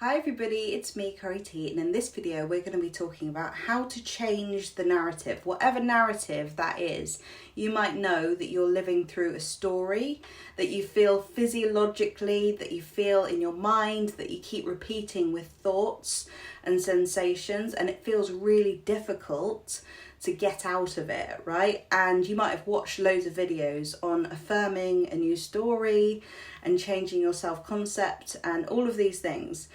Hi everybody, it's me, Corrie T, and in this video we're going to be talking about how to change the narrative, whatever narrative that is. You might know that you're living through a story that you feel physiologically, that you feel in your mind, that you keep repeating with thoughts and sensations, and it feels really difficult to get out of it, right? And you might have watched loads of videos on affirming a new story and changing your self-concept and all of these things.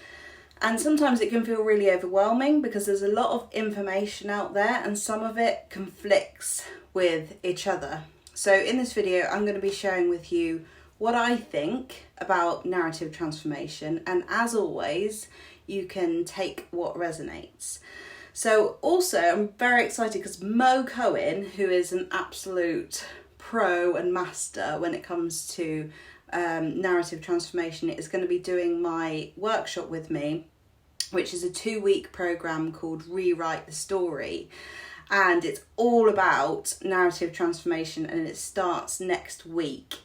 And sometimes it can feel really overwhelming because there's a lot of information out there and some of it conflicts with each other. So in this video, I'm going to be sharing with you what I think about narrative transformation. And as always, you can take what resonates. So also, I'm very excited because Mo Cohen, who is an absolute pro and master when it comes to narrative transformation, is going to be doing my workshop with me, which is a 2-week program called Rewrite the Story. And it's all about narrative transformation, and it starts next week.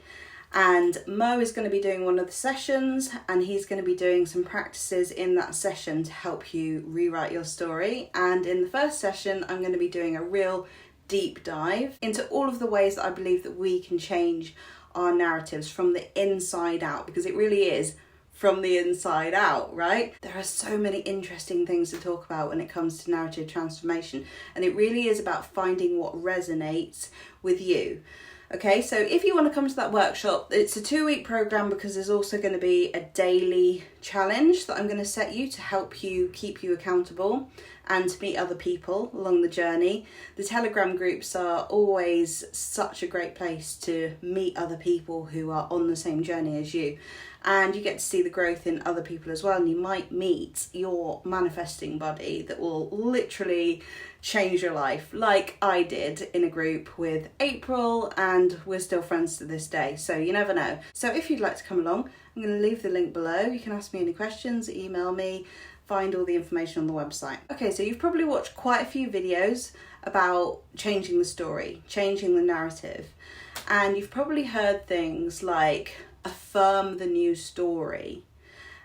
And Mo is going to be doing one of the sessions, and he's going to be doing some practices in that session to help you rewrite your story. And in the first session, I'm going to be doing a real deep dive into all of the ways that I believe that we can change our narratives from the inside out, because it really is from the inside out, right? There are so many interesting things to talk about when it comes to narrative transformation, and it really is about finding what resonates with you. Okay, so if you want to come to that workshop, it's a 2-week program because there's also going to be a daily challenge that I'm going to set you to help you keep you accountable and to meet other people along the journey. The Telegram groups are always such a great place to meet other people who are on the same journey as you. And you get to see the growth in other people as well. And you might meet your manifesting buddy that will literally change your life, like I did in a group with April, and we're still friends to this day. So you never know. So if you'd like to come along, I'm going to leave the link below. You can ask me any questions, email me, find all the information on the website. Okay, so you've probably watched quite a few videos about changing the story, changing the narrative. And you've probably heard things like affirm the new story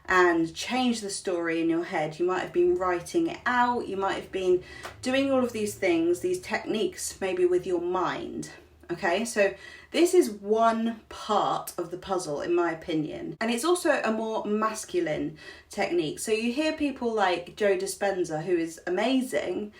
and change the story in your head. You might have been writing it out, you might have been doing all of these things, these techniques, maybe with your mind. Okay, so this is one part of the puzzle, in my opinion, and it's also a more masculine technique. So you hear people like Joe Dispenza, who is amazing,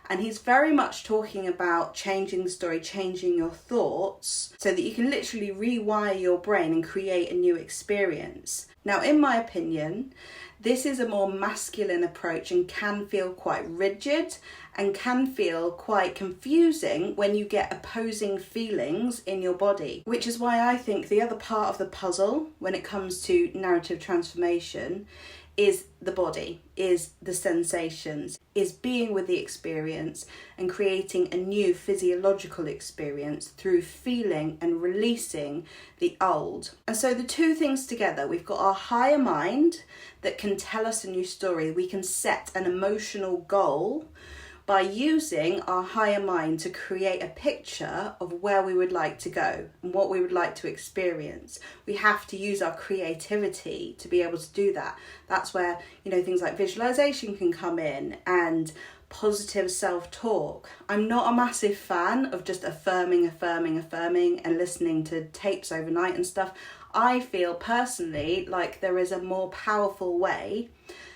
and he's very much talking about changing the story, changing your thoughts, so that you can literally rewire your brain and create a new experience. Now, in my opinion, this is a more masculine approach and can feel quite rigid and can feel quite confusing when you get opposing feelings in your body, which is why I think the other part of the puzzle when it comes to narrative transformation is the body, is the sensations, is being with the experience and creating a new physiological experience through feeling and releasing the old. And so the two things together, we've got our higher mind that can tell us a new story. We can set an emotional goal by using our higher mind to create a picture of where we would like to go and what we would like to experience. We have to use our creativity to be able to do that. That's where, things like visualization can come in and positive self-talk. I'm not a massive fan of just affirming and listening to tapes overnight and stuff. I feel personally like there is a more powerful way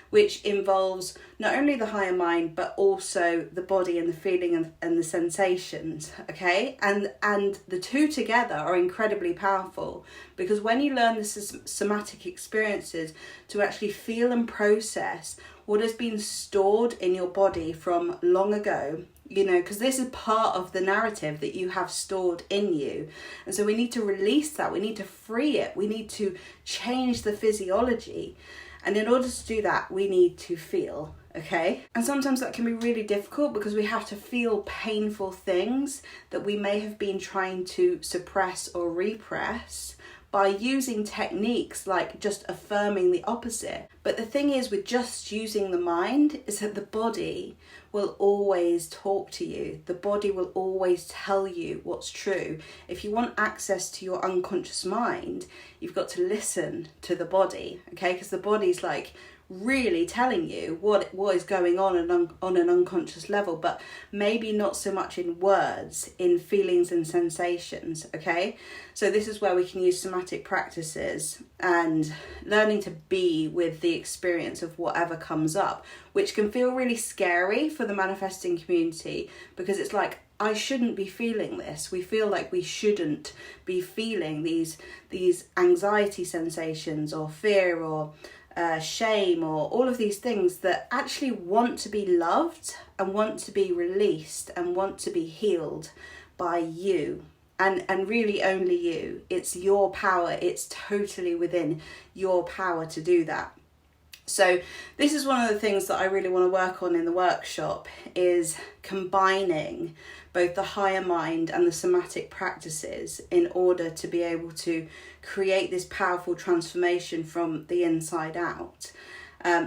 which involves not only the higher mind, but also the body and the feeling and the sensations, okay? And the two together are incredibly powerful, because when you learn the somatic experiences to actually feel and process what has been stored in your body from long ago, because this is part of the narrative that you have stored in you. And so we need to release that, we need to free it, we need to change the physiology. And in order to do that, we need to feel, okay? And sometimes that can be really difficult because we have to feel painful things that we may have been trying to suppress or repress by using techniques like just affirming the opposite. But the thing is, with just using the mind, is that the body will always talk to you. The body will always tell you what's true. If you want access to your unconscious mind, you've got to listen to the body, okay? Because the body's like really telling you what is going on an unconscious level, but maybe not so much in words, in feelings and sensations. Okay, so this is where we can use somatic practices and learning to be with the experience of whatever comes up, which can feel really scary for the manifesting community, because it's like, I shouldn't be feeling this. We feel like we shouldn't be feeling these anxiety sensations or fear or shame or all of these things that actually want to be loved and want to be released and want to be healed by you, and really only you. It's your power. It's totally within your power to do that. So this is one of the things that I really want to work on in the workshop, is combining both the higher mind and the somatic practices in order to be able to create this powerful transformation from the inside out.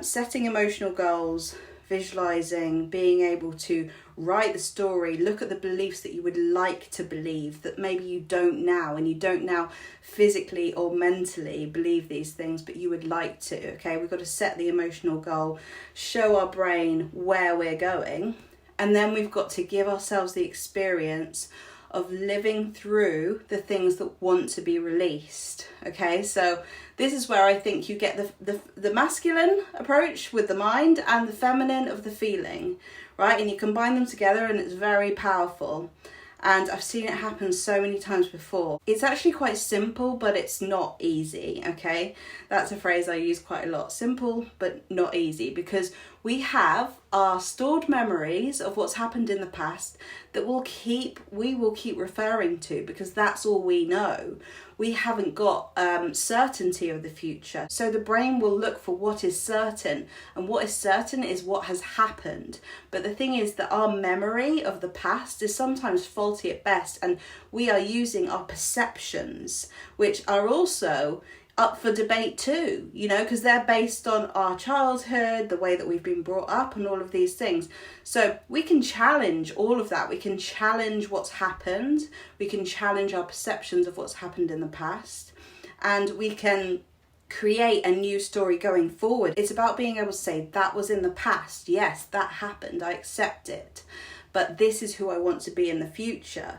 Setting emotional goals, visualizing, being able to write the story, look at the beliefs that you would like to believe that maybe you don't now, and you don't now physically or mentally believe these things, but you would like to. Okay, we've got to set the emotional goal, show our brain where we're going, and then we've got to give ourselves the experience of living through the things that want to be released. Okay, so this is where I think you get the masculine approach with the mind and the feminine of the feeling, right? And you combine them together and it's very powerful. And I've seen it happen so many times before. It's actually quite simple, but it's not easy, okay? That's a phrase I use quite a lot. Simple, but not easy, because we have our stored memories of what's happened in the past that we will keep referring to, because that's all we know. We haven't got certainty of the future. So the brain will look for what is certain, and what is certain is what has happened. But the thing is that our memory of the past is sometimes faulty at best, and we are using our perceptions, which are also up for debate too, you know, because they're based on our childhood, the way that we've been brought up, and all of these things. So we can challenge all of that. We can challenge what's happened. We can challenge our perceptions of what's happened in the past, and we can create a new story going forward. It's about being able to say, that was in the past. Yes, that happened. I accept it. But this is who I want to be in the future.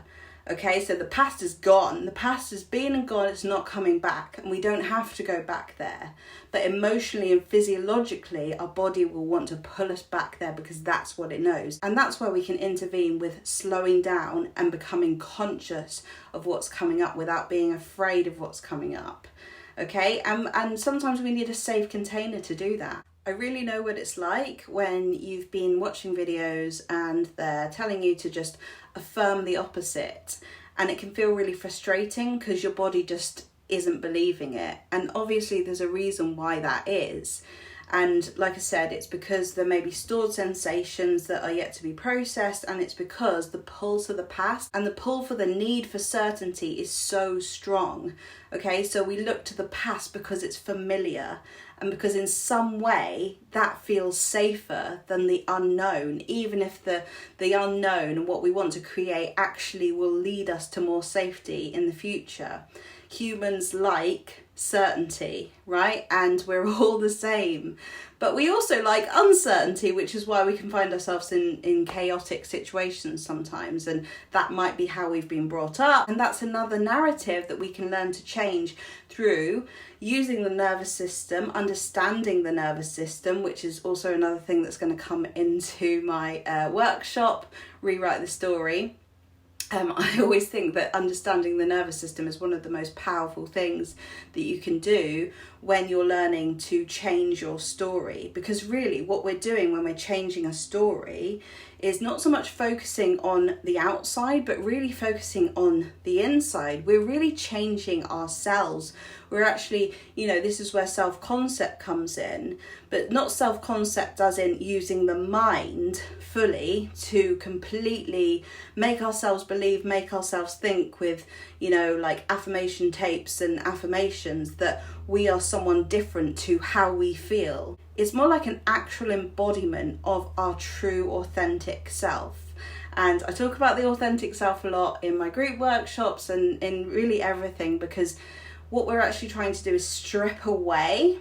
Okay, so the past is gone. The past has been and gone. It's not coming back, and we don't have to go back there. But emotionally and physiologically, our body will want to pull us back there, because that's what it knows. And that's where we can intervene with slowing down and becoming conscious of what's coming up without being afraid of what's coming up. Okay, and sometimes we need a safe container to do that. I really know what it's like when you've been watching videos and they're telling you to just affirm the opposite, and it can feel really frustrating because your body just isn't believing it. And obviously there's a reason why that is. And like I said, it's because there may be stored sensations that are yet to be processed, and it's because the pull to the past and the pull for the need for certainty is so strong. Okay, so we look to the past because it's familiar, and because in some way that feels safer than the unknown, even if the unknown and what we want to create actually will lead us to more safety in the future. Humans like certainty, right? And we're all the same. But we also like uncertainty, which is why we can find ourselves in chaotic situations sometimes. And that might be how we've been brought up. And that's another narrative that we can learn to change through using the nervous system, understanding the nervous system, which is also another thing that's going to come into my workshop, Rewrite the Story. I always think that understanding the nervous system is one of the most powerful things that you can do when you're learning to change your story. Because really what we're doing when we're changing a story is not so much focusing on the outside, but really focusing on the inside. We're really changing ourselves. We're actually, this is where self-concept comes in, but not self-concept as in using the mind fully to completely make ourselves believe, make ourselves think with, like affirmation tapes and affirmations that we are someone different to how we feel. It's more like an actual embodiment of our true authentic self. And I talk about the authentic self a lot in my group workshops and in really everything, because what we're actually trying to do is strip away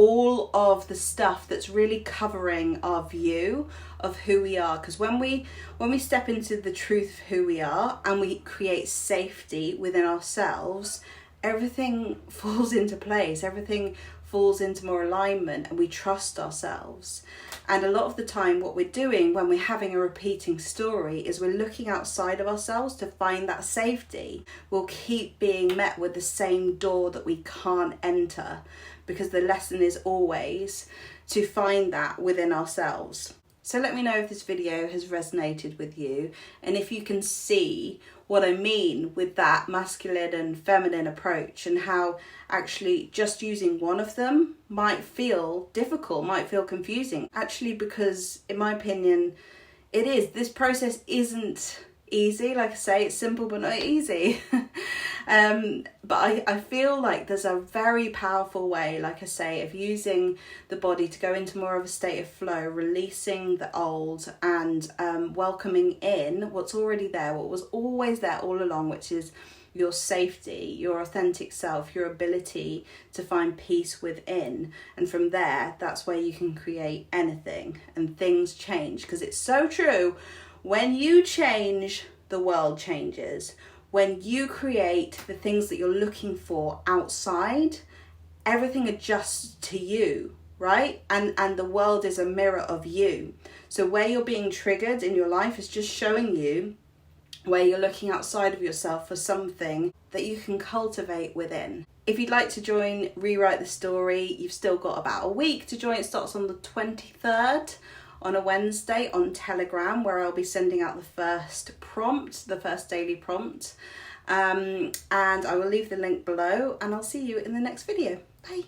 all of the stuff that's really covering our view of who we are. Because when we step into the truth of who we are and we create safety within ourselves, everything falls into place, everything falls into more alignment, and we trust ourselves. And a lot of the time what we're doing when we're having a repeating story is we're looking outside of ourselves to find that safety. We'll keep being met with the same door that we can't enter, because the lesson is always to find that within ourselves. So let me know if this video has resonated with you, and if you can see what I mean with that masculine and feminine approach, and how actually just using one of them might feel difficult, might feel confusing. Actually, because in my opinion, it is. This process isn't easy. Like I say, it's simple but not easy. But I feel like there's a very powerful way, like I say, of using the body to go into more of a state of flow, releasing the old and welcoming in what's already there, what was always there all along, which is your safety, your authentic self, your ability to find peace within. And from there, that's where you can create anything, and things change. Because it's so true. When you change, the world changes. When you create the things that you're looking for outside, everything adjusts to you, right? And the world is a mirror of you. So where you're being triggered in your life is just showing you where you're looking outside of yourself for something that you can cultivate within. If you'd like to join Rewrite the Story, you've still got about a week to join. It starts on the 23rd. On a Wednesday on Telegram, where I'll be sending out the first prompt, the first daily prompt. And I will leave the link below, and I'll see you in the next video. Bye.